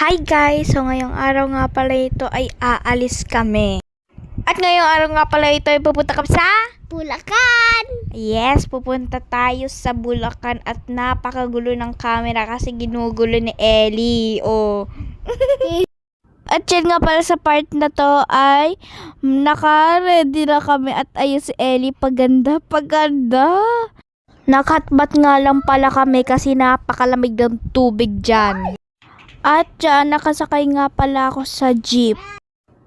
Hi guys! So ngayong araw nga pala ito ay aalis kami. At ngayong araw nga pala ito ay pupunta kami sa Bulacan! Yes, pupunta tayo sa Bulacan at napakagulo ng camera kasi ginugulo ni Ellie. Oh. At yan nga pala sa part na to ay naka-ready na kami at ayun si Ellie paganda. Nakatbat nga lang pala kami kasi napakalamig ng tubig dyan. At dyan, nakasakay nga pala ako sa jeep.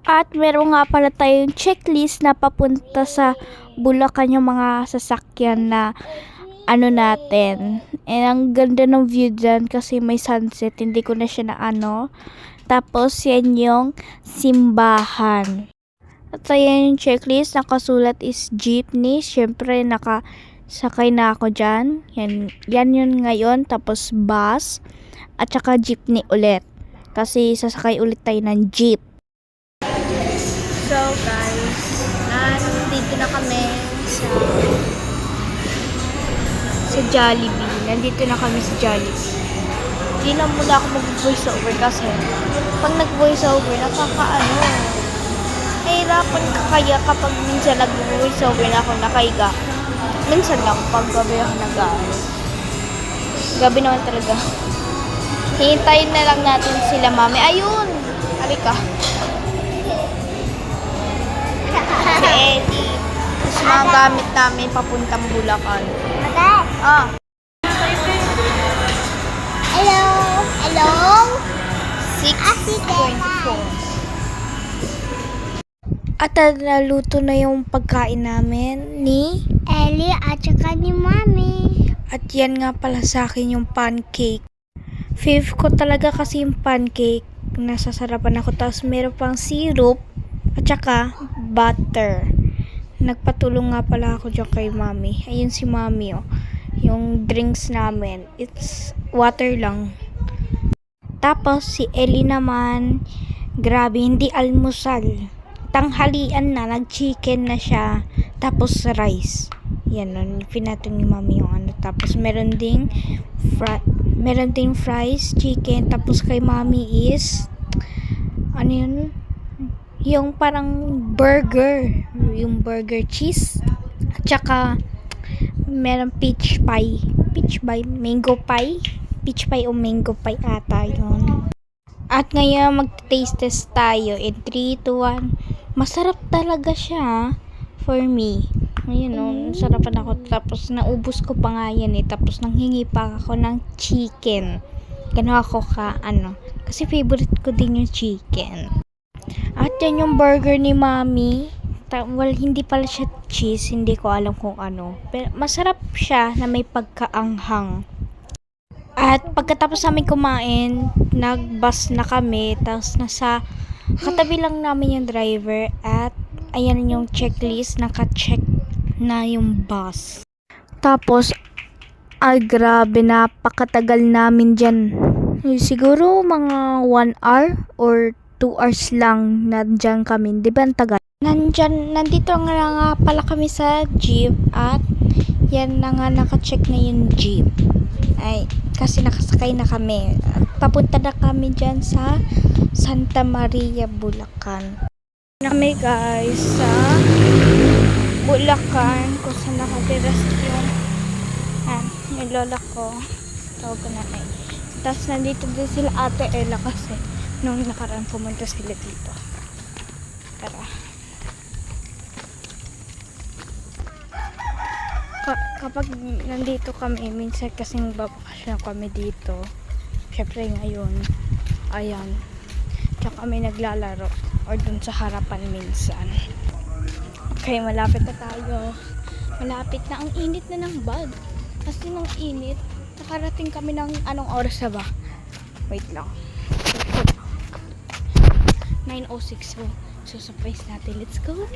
At meron nga pala tayong checklist na papunta sa Bulacan yung mga sasakyan na natin. And ang ganda ng view dyan kasi may sunset. Hindi ko na siya na Tapos yan yung simbahan. At ayan yung checklist. Nakasulat is jeepney. Siyempre nakasakay na ako dyan. Yan yun ngayon. Tapos bus. At saka jeepney ulit. Kasi sasakay ulit tayo ng jeep. So guys, nandito na kami sa Jollibee. Nandito na kami sa Jollibee. Hindi na muna ako mag-voice over kasi pag nag-voice over, nahirapan ka kaya kapag minsan nag-voice over na ako nakahiga. Minsan lang pag gabi ako gabi naman talaga. Hintayin na lang natin sila, mami. Ayun! Halika. Si Eddie. Tapos mga gamit namin papuntang Bulacan. Ah. Hello? Hello? 6:24. At naluto na yung pagkain namin ni Ellie at saka ni Mami. At yan nga pala sa akin yung pancake. Fave ko talaga kasi yung pancake. Nasasarapan ako. Tapos meron pang syrup at saka butter. Nagpatulong nga pala ako dyan kay Mami. Ayun si Mami, oh. Yung drinks namin, it's water lang. Tapos si Ellie naman, grabe, hindi almusal. Tanghalian na, nag-chicken na siya. Tapos rice. Yan, pinatong ni Mami yung Tapos meron ding fries, chicken. Tapos kay Mami is yung parang burger. Yung burger cheese. At saka meron peach pie, mango pie. Peach pie o mango pie ata yun. At ngayon mag-taste test tayo in 3, 2, 1. Masarap talaga siya for me. Ayun, sarapan ako. Tapos naubos ko pa nga yan Tapos nanghingi pa ako ng chicken. Gano'n ako kasi favorite ko din yung chicken. At yan yung burger ni Mami. Well, hindi pala siya cheese. Hindi ko alam kung ano. Pero masarap siya na may pagkaanghang. At pagkatapos namin kumain, nag-bus na kami. Tapos nasa katabi lang namin yung driver. At ayan yung checklist. Naka-check na yung bus. Tapos, ay grabe, napakatagal namin dyan. Siguro mga 1 hour or 2 hours lang nandyan kami. Di ba ang tagal? Nandito nga pala kami sa jeep at yan na nga naka-check na yung jeep. Ay, kasi nakasakay na kami. Papunta na kami dyan sa Santa Maria, Bulacan. Kami guys sa Bulacan kung saan nakatira yung lola ko. Tawag ko na Tapos nandito din sila Ate Ella kasi nung nakaraan pumunta sila dito. Tara. Kapag nandito kami, minsan kasing babakasyon kami dito. Syempre ngayon, ayan. Tsaka kami naglalaro or dun sa harapan minsan. Okay, malapit na tayo. Malapit na. Ang init na ng bag. Kasi ng init, nakarating kami ng anong oras na ba? Wait lang. 9:06. So surprise natin. Let's go.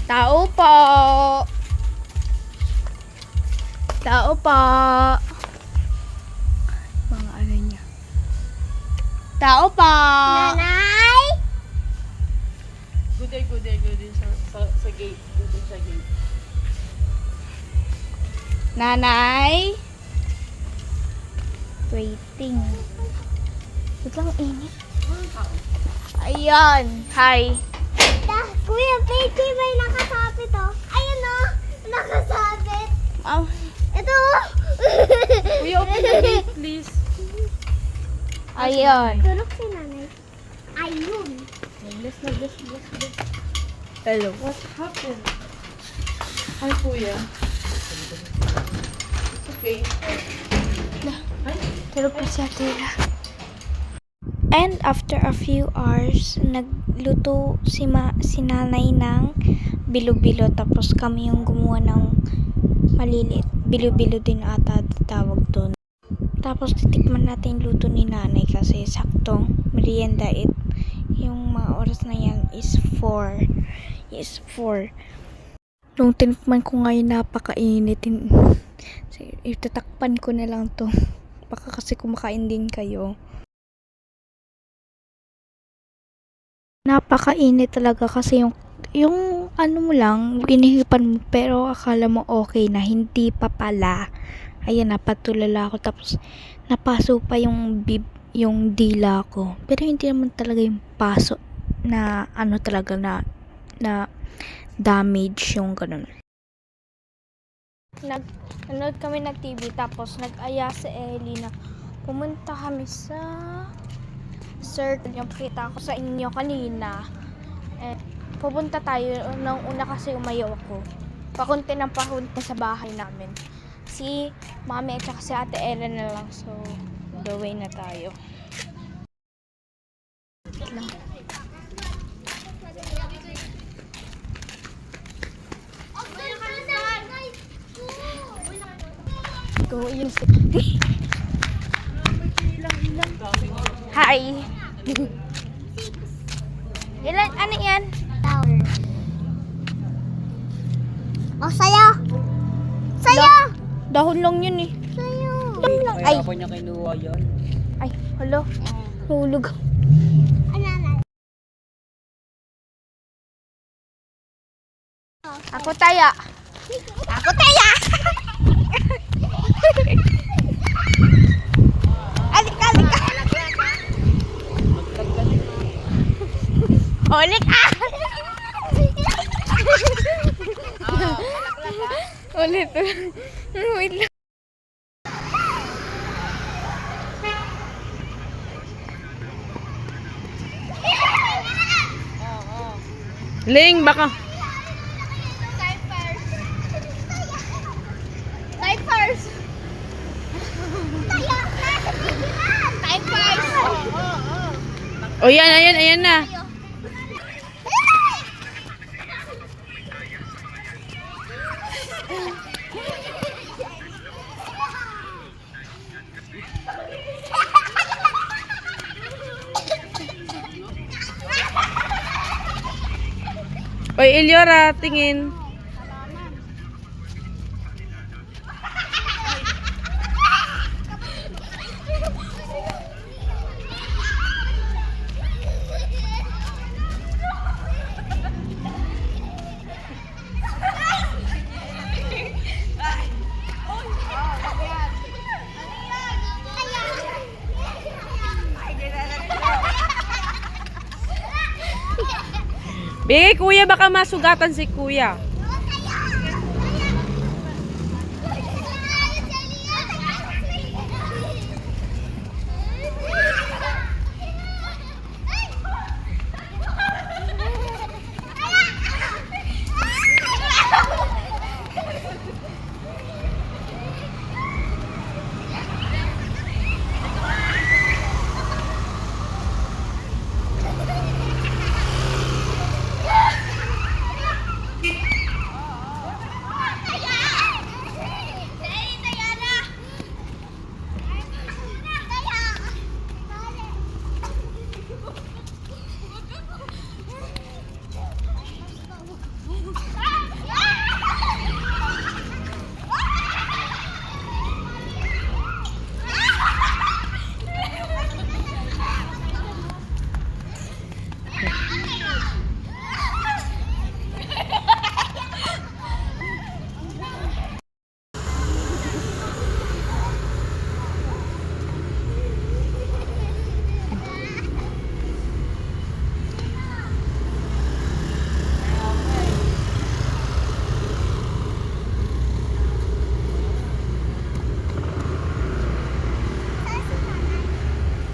Tao po. Tao po. Mga niya. Tao po. Nanay? Good day sa gate. Good day sa gate. Nanay? Waiting. Wait lang, init. Ayan. Hi. Kuya, baby, may nakasabit oh. Ayun oh, nakasabit. Ito oh. Kuya, open the gate, please. Ayan. Tulog si nanay. Ayun. Bless. Hello. What happened? Hi, Kuya. It's okay. Tulog pa si Atila. And after a few hours, nagluto si nanay ng bilo-bilo. Tapos kami yung gumawa ng maliliit. Bilo-bilo din ata tawag doon. Tapos titikman natin yung luto ni nanay kasi sakto merienda it. Yung mga oras na yan is 4. Nung tinikman ko ngayon, napakainit. Itatakpan ko na lang to. Baka kasi kumakain din kayo. Napakainit talaga kasi yung ano mo lang, ginihipan mo pero akala mo okay na, hindi pa pala. Ayan, napatulala ako tapos napaso pa yung dila ko. Pero hindi naman talaga yung paso na ano talaga na damage yung ganun. Nanood kami ng TV tapos nag-aya si Ellie na pumunta kami sa circle yung pakita ko sa inyo kanina. Pupunta tayo nung una kasi umayaw ako. Pakunti sa bahay namin. Si Mami at saka si Ate Ellen na lang. So, the way na tayo. Wait lang. Go, yun si... Hi! Ilan? Ano yan? Tower. Oh, sayo! Sayo! Dahon lang yun eh. Sayo! Dahon lang. Ay! Kaya niya kinuha yan. Ay, hala. Hulog. Ananay. Ako taya. Ako taya! Alika! Ulit ah! Ulit. Wait lang. Ling, baka. Time first! Time first! O yan, ayan na. Oy, Eliora, tingin. Bigay, kuya, baka masugatan si kuya.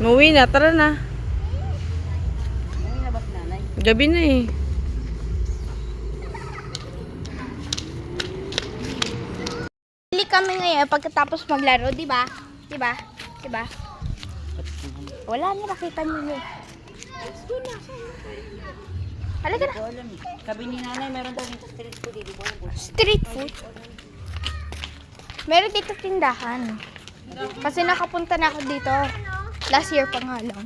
Umuwi na, tara na. Gabi na eh. Bili kami ngayon pagkatapos maglaro, di ba? Di ba? Di ba? Wala na, nakita niyo eh. Halika na. Sabi ni nanay, meron daw dito street food, di ba? Street food. Meron dito tindahan. Kasi nakapunta na ako dito. Last year pa nga lang.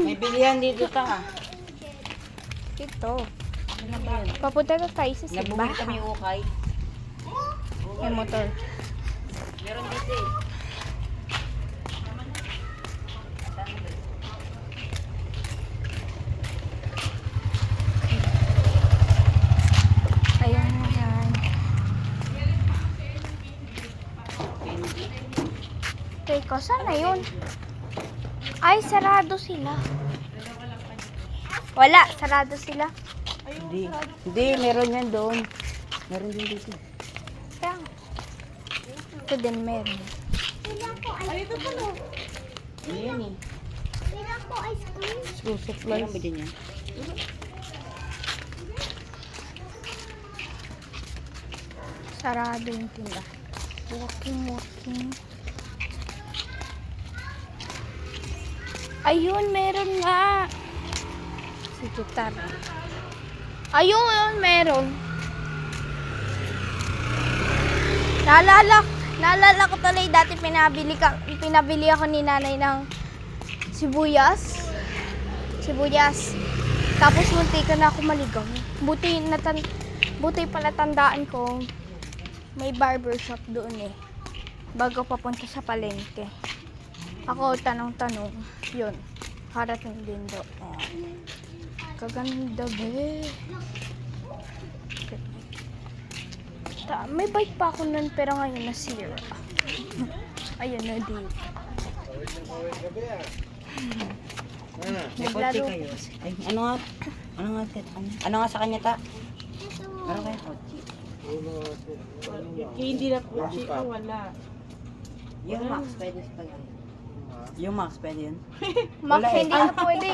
May bilihan dito ta. Dito. Papunta na tayo sa Nabukit kami simbahan. ukay. May motor. Meron dito eh. Ayan na yan. Teka, saan na yun? Ay, sarado sila. Wala, sarado sila. Hindi, meron yan doon. Meron din dito. Kaya, ito din meron. Ayan eh. Bilang ko ice cream. School supplies. Meron ba din yan? Sarado yung tinda. Walking. Ayun, meron nga. Si Tutar. Ayun, meron. Naalala ko tuloy dati pinabili ako ni nanay ng sibuyas. Tapos munti ka na ako maligaw. Buti pala tandaan ko. May barbershop doon eh. Bago papunta sa palengke. Ako tanong-tanong. Yun. Harating din doon. Ayan. Kaganda be. May bike pa ako nun pero ngayon nasira. Ayun na dito. May kotse Naglaro kayo. kasi. Ay, ano nga sa kanya ta? Meron kayo kotse. Hindi na po, chika, wala. Yung Max, pwede sa pag Yung Max, pwede yun? Max, Wala eh. hindi na pwede.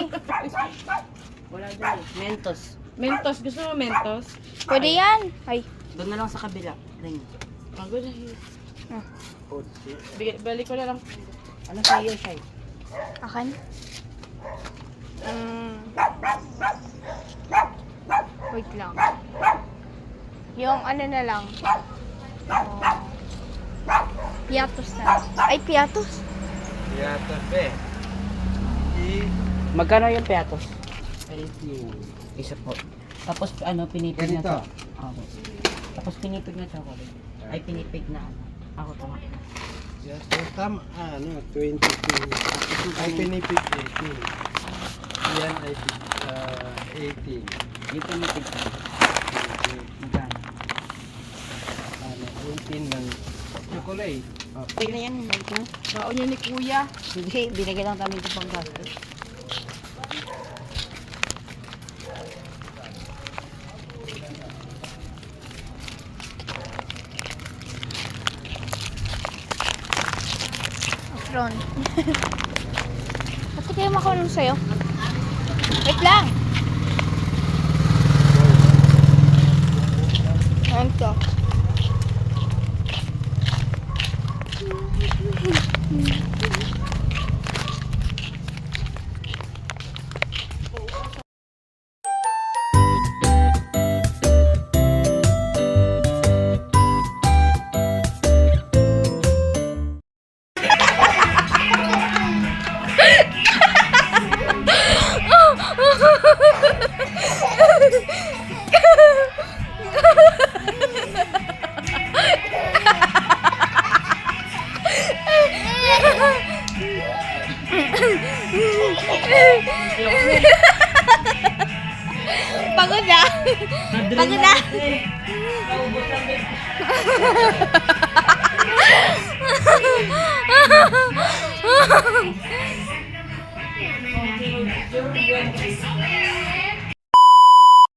Wala doon eh. Mentos. Mentos, gusto mo mentos? Pwede yan. Ay. Doon na lang sa kabila. Ring. Bago na yun. Ah. Balik ko na lang. Ano sa iyo, Shai? Akan? Wait lang. Yung ano na lang. Piatos na lang. Ay, piatos. Magkano yung peatos? Isa po. Tapos ano, pinipig na to. Okay. Tapos pinipig na chocolate. Ay, pinipig na ano. Ako tama. Yes, so tama, 22. Ay pinipig 18. Yan ay 18. Yung pinipig na. Magkano? 18 ng chocolate. Tignan yan. Baon niya ni kuya. Hindi, binigay lang kami ito pang gasto. Ron. Pati kayo makulong sa'yo. Wait lang. Ito. Pagod na. Pagod na.